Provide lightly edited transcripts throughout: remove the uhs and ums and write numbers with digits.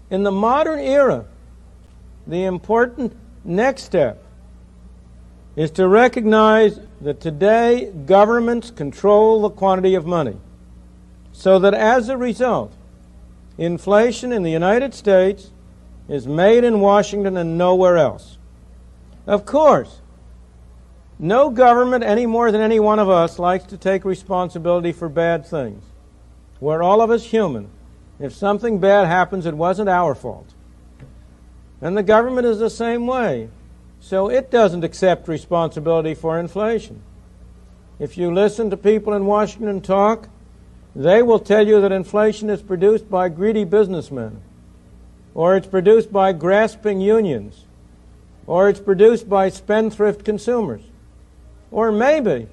In the modern era, the important next step is to recognize that today governments control the quantity of money, so that as a result, inflation in the United States is made in Washington and nowhere else. Of course, no government any more than any one of us likes to take responsibility for bad things. We're all of us human. If something bad happens, it wasn't our fault. And the government is the same way. So it doesn't accept responsibility for inflation. If you listen to people in Washington talk, they will tell you that inflation is produced by greedy businessmen, or it's produced by grasping unions, or it's produced by spendthrift consumers, or maybe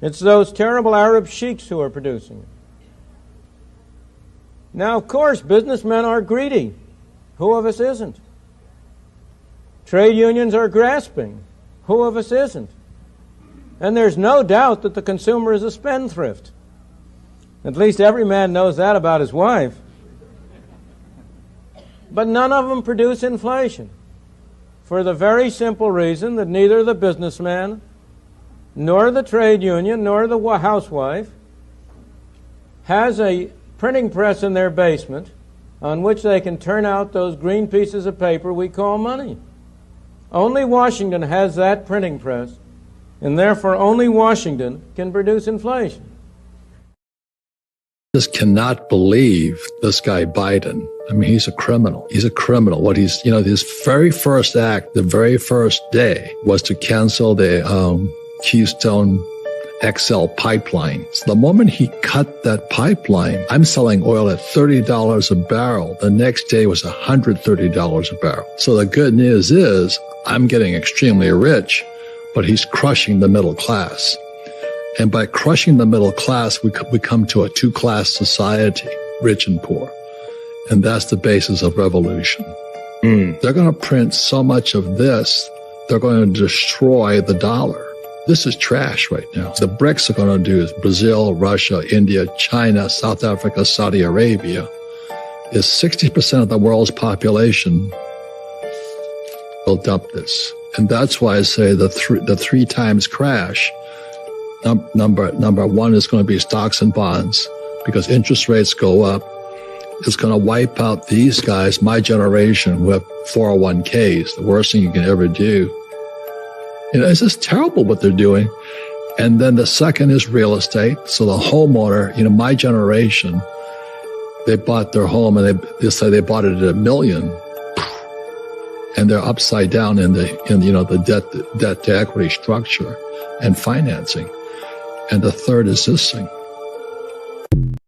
it's those terrible Arab sheiks who are producing it. Now, of course, businessmen are greedy. Who of us isn't? Trade unions are grasping. Who of us isn't? And there's no doubt that the consumer is a spendthrift. At least every man knows that about his wife. But none of them produce inflation, for the very simple reason that neither the businessman, nor the trade union, nor the housewife has a printing press in their basement on which they can turn out those green pieces of paper we call money. Only Washington has that printing press, and therefore only Washington can produce inflation. Just cannot believe this guy Biden. I mean, he's a criminal. He's a criminal. What he's, his very first act, the very first day, was to cancel the Keystone XL pipeline. So the moment he cut that pipeline, I'm selling oil at $30 a barrel. The next day was $130 a barrel. So the good news is I'm getting extremely rich, but he's crushing the middle class. And by crushing the middle class, we come to a two-class society, rich and poor. And that's the basis of revolution. They're going to print so much of this, they're going to destroy the dollar. This is trash right now. The BRICS are going to do is Brazil, Russia, India, China, South Africa, Saudi Arabia. Is 60% of the world's population will dump this. And that's why I say the three times crash. Number one is going to be stocks and bonds, because interest rates go up. It's going to wipe out these guys, my generation, who have 401ks, the worst thing you can ever do. It's just terrible what they're doing. And then the second is real estate. So the homeowner, my generation, they bought their home and they say they bought it at $1 million. And they're upside down in the debt to equity structure and financing. And the third is this thing.